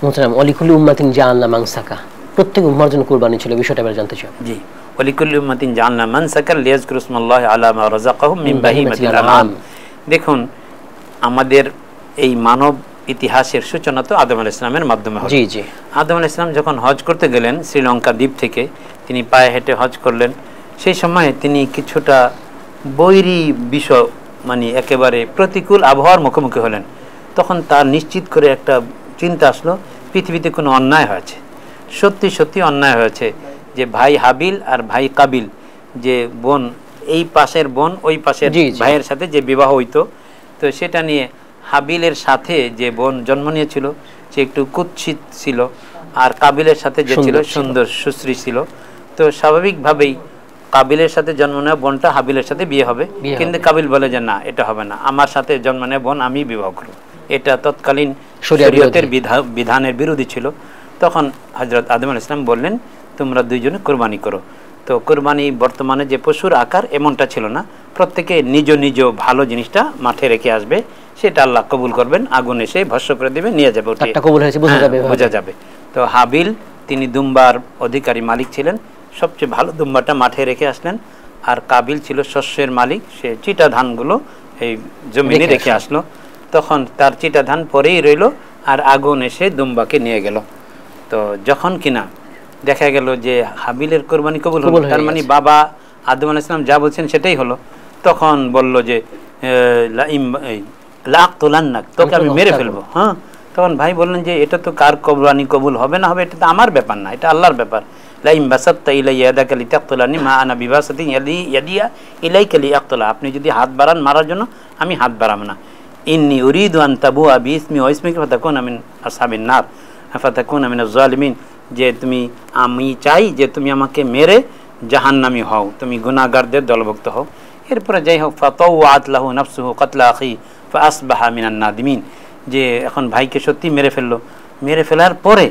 মোহতারাম, ওয়ালিকুল্লি উম্মাতিন জাআলনা মানসাকা, প্রত্যেক উম্মার জন্য কুরবানি ছিল, বিষয়টা এবার জানতে চাই। জি, ওয়ালিকুল্লি উম্মাতিন জাআলনা মানসাকা লিয়াযকুরু ইসমাল্লাহি আলা মা রাযাকাহুম মিন বাহিমাতিল আনআম। দেখুন, আমাদের এই মানব ইতিহাসের সূচনা তো আদম আলাইহিস সালামের মাধ্যমে হলো। জি জি। আদম আলাইহিস সালাম যখন হজ করতে গেলেন শ্রীলঙ্কা দ্বীপ থেকে, তিনি পায়ে হেঁটে হজ করলেন। সেই সময় তিনি কিছুটা বৈরী বিষয়, মানে একেবারে প্রতিকূল আবহাওয়ার মুখোমুখি হলেন। তখন তার নিশ্চিত করে একটা চিন্তা আসলো, পৃথিবীতে কোনো অন্যায় হয়েছে, সত্যি সত্যি অন্যায় হয়েছে, যে ভাই হাবিল আর ভাই কাবিল, যে বোন, এই পাশের বোন ওই পাশের ভাইয়ের সাথে যে বিবাহ হইতো, তো সেটা নিয়ে হাবিলের সাথে যে বোন জন্ম নিয়েছিল সে একটু কুৎসিত ছিল, আর কাবিলের সাথে যে ছিল সুন্দর সুশ্রী ছিল। তো স্বাভাবিকভাবেই কাবিলের সাথে জন্ম নেওয়া বোনটা হাবিলের সাথে বিয়ে হবে, কিন্তু কাবিল বলে যে না, এটা হবে না, আমার সাথে জন্ম নেওয়া বোন আমি বিবাহ করব। এটা তৎকালীন শরীয়তের বিধানের বিরোধী ছিল। তখন হযরত আদম আলাইহিস সালাম বললেন, তোমরা দুইজনে কোরবানি করো। তো কোরবানি বর্তমানে যে পশুর আকার এমনটা ছিল না, প্রত্যেকে নিজ নিজ ভালো জিনিসটা মাঠে রেখে আসবে, সেটা আল্লাহ কবুল করবেন, আগুন এসে ভস্ম করে দেবে, নিয়ে যাবে, বোঝা যাবে। তো হাবিল তিনি দুম্বার অধিকারী মালিক ছিলেন, সবচেয়ে ভালো দুম্বাটা মাঠে রেখে আসলেন। আর কাবিল ছিল শস্যের মালিক, সে চিটা ধানগুলো এই জমিনে রেখে আসলো। তখন তার চিটা ধান পরেই রইল, আর আগুন এসে দুম্বাকে নিয়ে গেল। তো যখন কিনা দেখা গেল যে হাবিলের কোরবানি কবুল হলো, তার মানে বাবা আদম আলাইহিস সালাম যা বলছেন সেটাই হলো। তখন বলল যে লাকতুলান্নাক, তোকে আমি মেরে ফেলবো। হ্যাঁ, তখন ভাই বললেন যে এটা তো কার কোরবানি কবুল হবে না হবে এটা তো আমার ব্যাপার না, এটা আল্লাহর ব্যাপার। লাইম বাসাত্তা ইলাইয়া ইয়াদাকা লিতাকতুলানি মা আনা বিবাসাতি ইয়াদিয়া ইলাইকা লিয়াকতুলা, আপনি যদি হাত বাড়ান মারার জন্য, আমি হাত বাড়াবো না। ইন্নী উরিদু আন তাবুআ বিইসমি ওয়া ইসমিকা ফাতাকুনা মিন আসহাবিন নার ফাতাকুনা মিনাজ জালিমিন, যে তুমি, আমি চাই যে তুমি আমাকে মেরে জাহান্নামী হও, তুমি গুনাহগারদের দলভুক্ত হও। এরপরে যাই হোক, ফাতাওয়াত লাহু নাফসুহু কাতলা আখি ফাআসবাহা মিনান নাদিমিন, যে এখন ভাইকে সত্যি মেরে ফেললো। মেরে ফেলার পরে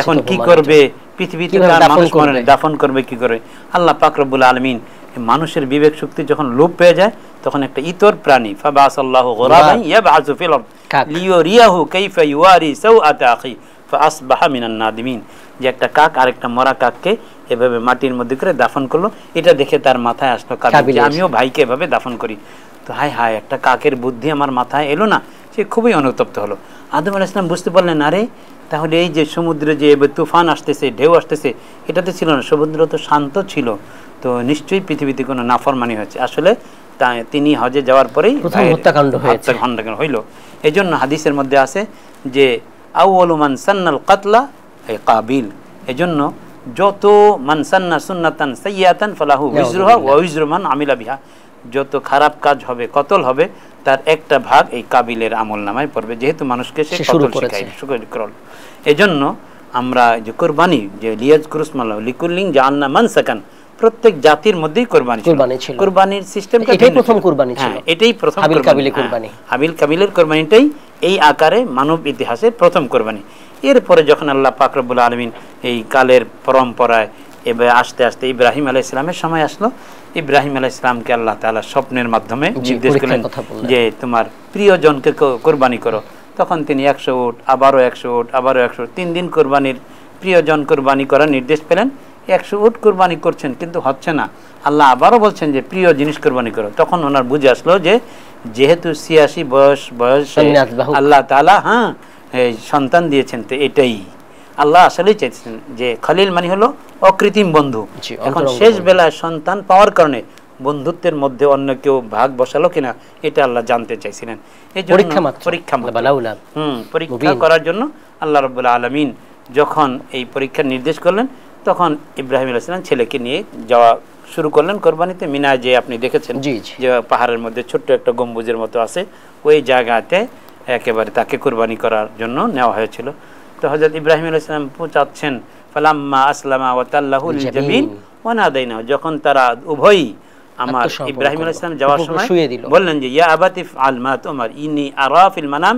এখন কি করবে, পৃথিবীতে মানুষ মরে দাফন করবে কি করে? আল্লাহ পাক রব্বুল আলামিন মানুষের বিবেক শক্তি যখন লোপ পেয়ে যায়, তখন একটা ইতর প্রাণী ফাবাসাল্লাহু গুরাবান ইয়াবআসু ফিল আরদ লিয়ুরিয়াহু কাইফা ইওয়ারি সাওআতা আখি ফাআসবাহা মিনান নাদিমিন, যে একটা কাক আরেকটা মরা কাককে এভাবে মাটির মধ্যে করে দাফন করলো। এটা দেখে তার মাথায় আসলো কাবিল, আমিও ভাইকে এভাবে দাফন করি। তো হায় হায়, একটা কাকের বুদ্ধি আমার মাথায় এলো না, সে খুবই অনুতপ্ত হলো। আদম আলাইহিস সালাম বুঝতে পারলেন, আরে তাহলে এই যে সমুদ্রে যে তুফান আসতেছে, ঢেউ আসতেছে, এটাতে ছিল না, সমুদ্র তো শান্ত ছিল, তো নিশ্চয়ই পৃথিবীতে কোনো নাফরমানি হয়েছে। আসলে তিনি হজে যাওয়ার পরেই হত্যাকাণ্ড হইল। এই জন্য হাদিসের মধ্যে আছে যে আউয়ালু মান সান্নাল কাতলা কাবিল, এজন্য যত মান সান্না সুন্নাতান সাইয়্যাতান ফালাহু উজরুহা ওয়া উজরু মান আমিলা বিহা, যত খারাপ কাজ হবে, কতল হবে, তার একটা ভাগ এই কাবিলের আমল নামায় পড়বে, যেহেতু মানুষকে সে কতল শিখায়। এজন্য আমরা যে কোরবানি, যে লিয়াযকুরু ইসমাল্লাহ লিকুল্লিন জাআলনা মানসাকান, প্রত্যেক জাতির মধ্যেই কোরবানি ছিল। কোরবানির সিস্টেমটা এটাই প্রথম কোরবানি ছিল, এটাই প্রথম হাবিল কাবিলের কোরবানি। হাবিল কাবিলের কোরবানিটাই এই আকারে মানব ইতিহাসের প্রথম কোরবানি। এরপরে যখন আল্লাহ পাক রব্বুল আলামিন এই কালের পরম্পরায় এবার আস্তে আস্তে ইব্রাহিম আলাইহিস সালামের সময় আসলো, ইব্রাহিম আলাইহিস সালামকে আল্লাহ তাআলা স্বপ্নের মাধ্যমে নির্দেশ করলেন যে তোমার প্রিয়জনকে কোরবানি করো। তখন তিনি 100 উট, আবারও 100 উট, আবারও 100, 3 দিন কোরবানির প্রিয়জন কোরবানি করার নির্দেশ পেলেন। 100 উট কোরবানি করছেন কিন্তু হচ্ছে না, আল্লাহ আবারও বলছেন যে প্রিয় জিনিস কোরবানি করো। তখন ওনার বুঝে আসলো যে যেহেতু 86 বয়স আল্লাহ তাআলা সন্তান দিয়েছেন, তো এটাই আল্লাহ আসলেই চাইছেন যে খলিল মানে হলো অকৃত্রিম বন্ধু। এখন শেষ বেলায় সন্তান পাওয়ার কারণে বন্ধুত্বের মধ্যে অন্য কেউ ভাগ বসালো কিনা এটা আল্লাহ জানতে চাইছিলেন। এই জন্য পরীক্ষা করার জন্য আল্লাহ রাব্বুল আলামিন যখন এই পরীক্ষার নির্দেশ করলেন, তখন ইব্রাহিম আলাইহিস সালাম ছেলেকে নিয়ে যাওয়া শুরু করলেন কোরবানিতে। মিনায় যে আপনি দেখেছেন যে পাহাড়ের মধ্যে ছোট্ট একটা গম্বুজের মতো আছে, ওই জায়গাতে একেবারে তাকে কোরবানি করার জন্য নেওয়া হয়েছিল। তো হযরত ইব্রাহিম আলাইহিস সালাম পৌঁছাচ্ছেন, ফালাম্মা আসলামা ওয়া তাল্লাহু লিল জাবিন ওয়া নাদাইনা, যখন তারা উভয়ই আমার ইব্রাহিম আলাইহিস সালাম যাওয়ার সময় বললেন যে ইয়া আবাতি ফাআল মা তুমার ইন্নী আরা ফিল মানাম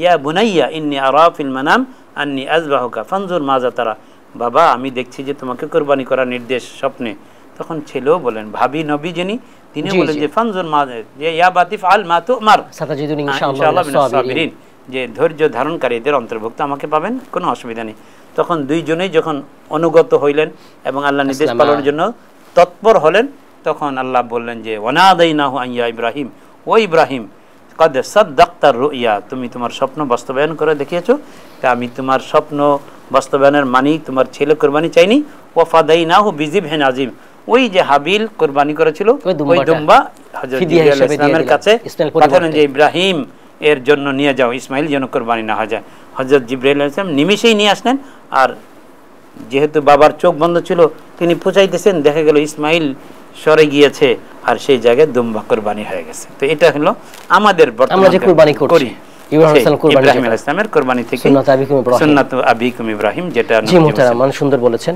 ইয়া বুনাইয়া ইন্নী আরা ফিল মানাম আন্নী আযবাহুকা ফানজুর মাযা তারা, বাবা আমি দেখছি যে তোমাকে কোরবানি করার নির্দেশ স্বপ্নে। তখন ছেলেও বলেন, ভাবি নবী যিনি তিনি বলেন যে ফানজুর মাযা ইয়া আবাতি ফাআল মা তুমার সাতাজিদুনি ইনশাআল্লাহ মিনাস সাবিরিন, যে ধৈর্য ধারণকারীদের অন্তর্ভুক্ত আমাকে পাবেন, কোনো অসুবিধা নেই। তখন দুইজনেই যখন অনুগত হইলেন এবং আল্লাহ নির্দেশ পালনের জন্য তৎপর হলেন, তখন আল্লাহ বললেন যে ওয়ানাদাইনাহু আন ইয়া ইব্রাহিম, ও ইব্রাহিম কদ সাদ্দাক্তার রুইয়া, তুমি তোমার স্বপ্ন বাস্তবায়ন করে দেখিয়েছো। তা আমি তোমার স্বপ্ন বাস্তবায়নের মানি তোমার ছেলে কোরবানি চাইনি। ওয়াফাদাইনাহু বিজিবহিন আযীম, ওই যে হাবিল কোরবানি করেছিল ওই দুম্বা হযরত জিবরাইল আলাইহিস সালামের কাছে পাঠালেন যে ইব্রাহিম এর জন্য নিয়ে যাও, ইসমাইল যেন কোরবানি না হয়ে যায়। হযরত জিবরাইল আলাইহিস সালাম নিমেষেই নিয়ে আসলেন। আর যেহেতু বাবার চোখ বন্ধ ছিল, তিনি পৌঁছাইতেছেন, দেখা গেল ইসমাইল সরে গিয়েছে আর সেই জায়গায় দুম্বা কোরবানি হয়ে গেছে। তো এটা হলো আমাদের আমরা যে কোরবানি করি ইব্রাহিম আলাইহিস সালামের কোরবানি থেকে সুন্নাত আবিকুম ইব্রাহিম, যেটা জি মুহতারাম সুন্দর বলেছেন।